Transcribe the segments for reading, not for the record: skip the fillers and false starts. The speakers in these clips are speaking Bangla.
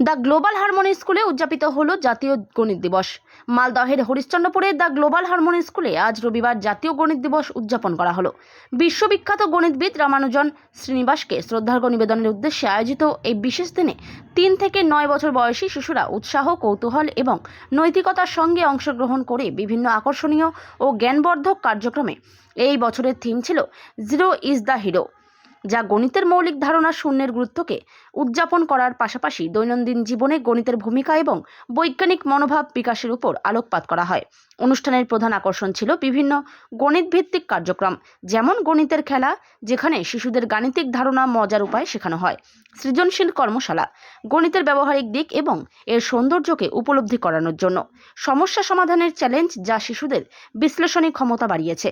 দ্য গ্লোবাল হারমোনি স্কুলে উদযাপিত হলো জাতীয় গণিত দিবস। মালদহের হরিশ্চন্দ্রপুরে দ্য গ্লোবাল হারমোনি স্কুলে আজ রবিবার জাতীয় গণিত দিবস উদযাপন করা হলো। বিশ্ববিখ্যাত গণিতবিদ রামানুজন শ্রীনিবাসকে শ্রদ্ধার্ঘ্য নিবেদনের উদ্দেশ্যে আয়োজিত এই বিশেষ দিনে 3 থেকে 9 বছর বয়সী শিশুরা উৎসাহ, কৌতূহল এবং নৈতিকতার সঙ্গে অংশগ্রহণ করে বিভিন্ন আকর্ষণীয় ও জ্ঞানবর্ধক কার্যক্রমে এই বছরের থিম ছিল জিরো ইজ দ্য হিরো, যা গণিতের মৌলিক ধারণা শূন্যের গুরুত্বকে উদযাপন করার পাশাপাশি দৈনন্দিন জীবনে গণিতের ভূমিকা এবং বৈজ্ঞানিক মনোভাব বিকাশের উপর আলোকপাত করা হয়। অনুষ্ঠানের প্রধান আকর্ষণ ছিল বিভিন্ন গণিত ভিত্তিক কার্যক্রম, যেমন গণিতের খেলা, যেখানে শিশুদের গাণিতিক ধারণা মজার উপায় শেখানো হয়, সৃজনশীল কর্মশালা, গণিতের ব্যবহারিক দিক এবং এর সৌন্দর্যকে উপলব্ধি করানোর জন্য সমস্যা সমাধানের চ্যালেঞ্জ, যা শিশুদের বিশ্লেষণী ক্ষমতা বাড়িয়েছে,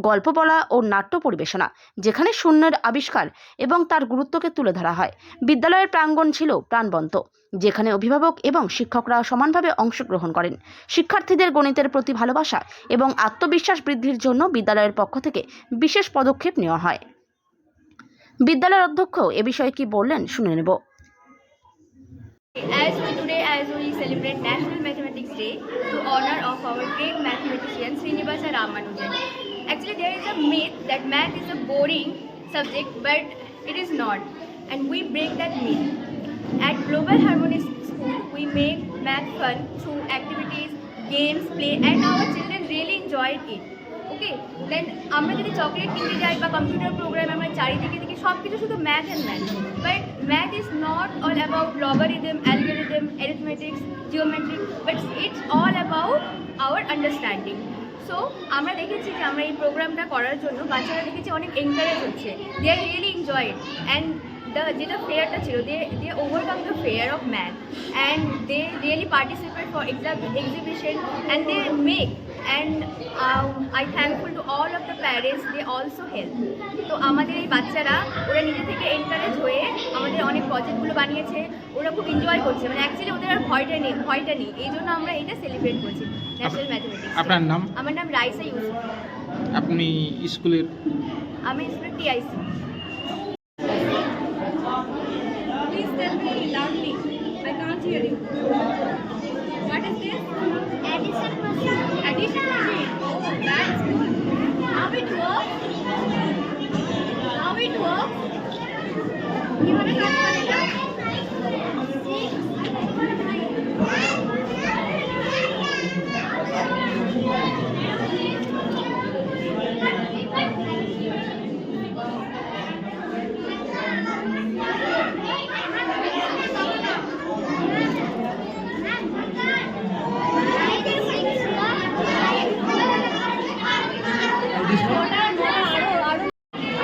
গল্প বলা ও নাট্য পরিবেশনা, যেখানে শূন্যের আবিষ্কার এবং তার গুরুত্বকে তুলে ধরা হয়। বিদ্যালয়ের প্রাঙ্গণ ছিল প্রাণবন্ত, যেখানে অভিভাবক এবং শিক্ষকরা সমানভাবে অংশগ্রহণ করেন। শিক্ষার্থীদের গণিতের প্রতি ভালোবাসা এবং আত্মবিশ্বাস বৃদ্ধির জন্য বিদ্যালয়ের পক্ষ থেকে বিশেষ পদক্ষেপ নেওয়া হয়। বিদ্যালয়ের অধ্যক্ষ এ বিষয়ে কি বললেন শুনে নেব। As we celebrate National Mathematics Day to honor of our great mathematician Srinivasa Ramanujan. Actually, there is a myth that math is a boring subject, but it is not, and we break that myth. At Global Harmony School, we make math fun through activities, games, play, and our children really enjoyed it. Okay, then আমরা যদি চকলেট কিনতে যাই বা কম্পিউটার প্রোগ্রাম আমরা চারিদিকে দেখি সব কিছু শুধু math and math, but math is not all about logarithm, algorithm, arithmetics, geometry, but it's all about our understanding. So আমরা দেখেছি যে আমরা এই প্রোগ্রামটা করার জন্য বাচ্চারা দেখেছি অনেক এনকারেজ হচ্ছে, they are really enjoy it, and যেটা ফেয়ারটা ছিল, they overcome the fear of math, and they really participate for exhibition, and they make, and I thankful to all of the parents, they also help. তো আমাদের এই বাচ্চারা ওরা নিজে থেকে এনকারেজ হয়ে আমাদের অনেক প্রজেক্টগুলো বানিয়েছে, ওরা খুব এনজয় করছে, মানে অ্যাকচুয়ালি ওদের আর ভয়টা নেই, এই জন্য আমরা এটা সেলিব্রেট করছি ন্যাশনাল ম্যাথমেটিক্স। আপনার নাম? আমার নাম রাইসা ইউসুফ। আপনি স্কুলের? আমি স্কুলের TIC. Please tell me loudly. I can't hear you. What is this? Addition machine. Addition machine. Oh, that's good. How it works? How it works? কিভাবে কাজ করে এটা?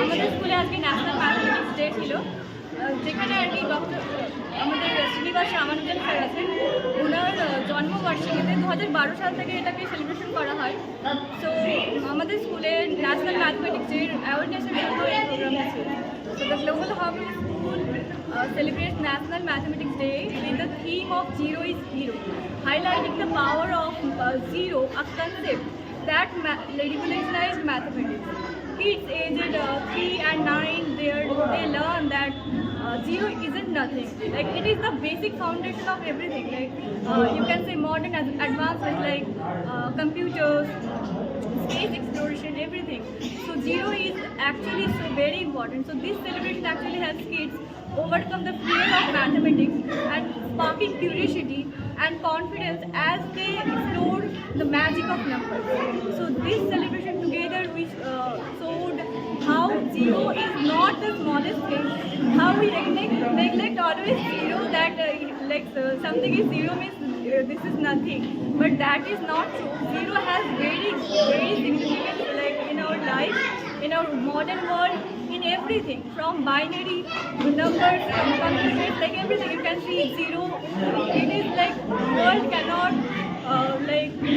আমাদের স্কুলে আজকে ন্যাশনাল ম্যাথমেটিক্স ডে ছিল, যেখানে আর কি আমাদের শ্রীনিবাস রামানুজন স্যার আছেন, ওনার জন্মবার্ষিকীতে 2012 সাল থেকে এটাকে সেলিব্রেশন করা হয়। সো আমাদের স্কুলে ন্যাশনাল ম্যাথমেটিক্স ডের অ্যাওয়ারনেসের জন্য এই প্রোগ্রামটা ছিল। So the Global Harmony School celebrates National Mathematics Day with the theme of Zero is Hero, highlighting the power of zero, a concept that revolutionized mathematics. Kids aged 3 and 9, they learn that zero isn't nothing. Like, it is the basic foundation of everything. Like, you can say modern advancements like computers, space exploration, everything. So zero is actually so very important. So this celebration actually helps kids overcome the fear of mathematics and sparking curiosity and confidence as they explore the magic of numbers. So this celebration together we showed how zero is not the smallest thing, how we neglect always zero, that something is zero means this is nothing, but that is not true. Zero has very significance, like in our life, in our modern world, in everything, from binary numbers, from computers, like everything you can see zero. It is like world cannot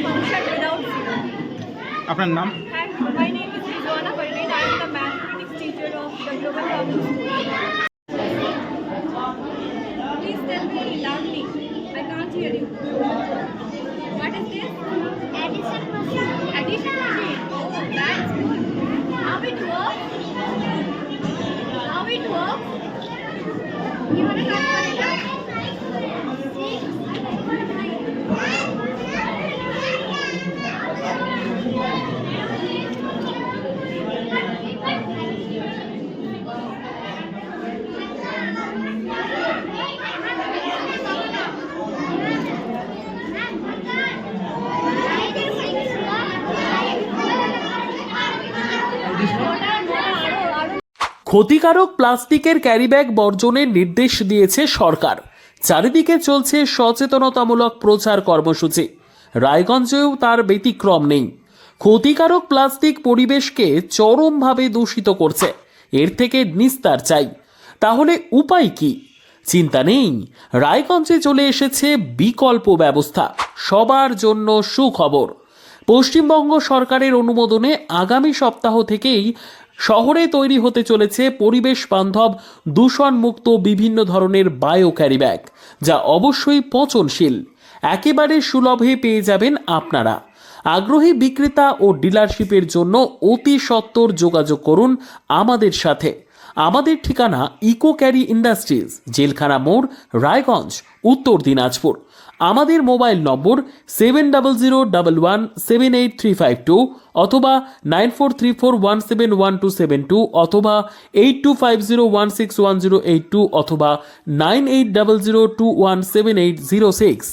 function without zero. আপনার নাম? And my name is Rizwana Parveen. I am the mathematics teacher of the Global Harmony School. Please tell me loudly. I can't hear you. What is this? Addition machine. Addition machine. Oh, that's good. How it works? How it works? কিভাবে কাজ করে এটা? ক্ষতিকারক প্লাস্টিকের ক্যারিব্যাগ বর্জনের নির্দেশ দিয়েছে সরকার। চারিদিকে চলছে সচেতনতামূলক প্রচার কর্মসূচি। রায়গঞ্জেও তার ব্যতিক্রম নেই। ক্ষতিকারক প্লাস্টিক পরিবেশকে চরমভাবে দূষিত করছে। এর থেকে নিস্তার চাই। তাহলে উপায় কি? চিন্তা নেই, রায়গঞ্জে চলে এসেছে বিকল্প ব্যবস্থা। সবার জন্য সুখবর। পশ্চিমবঙ্গ সরকারের অনুমোদনে আগামী সপ্তাহ থেকেই শহরে তৈরি হতে চলেছে পরিবেশ বান্ধব দূষণমুক্ত বিভিন্ন ধরনের বায়ো ক্যারিব্যাগ, যা অবশ্যই পচনশীল। একেবারে সুলভে পেয়ে যাবেন আপনারা। আগ্রহী বিক্রেতা ও ডিলারশিপের জন্য অতি সত্বর যোগাযোগ করুন আমাদের সাথে। আমাদের ঠিকানা ইকো ক্যারি ইন্ডাস্ট্রিজ, জেলখানা মোড়, রায়গঞ্জ, উত্তর দিনাজপুর। আমাদের মোবাইল নম্বর 7001178352 অথবা 9434171272 অথবা 8250161082 অথবা 9800217806।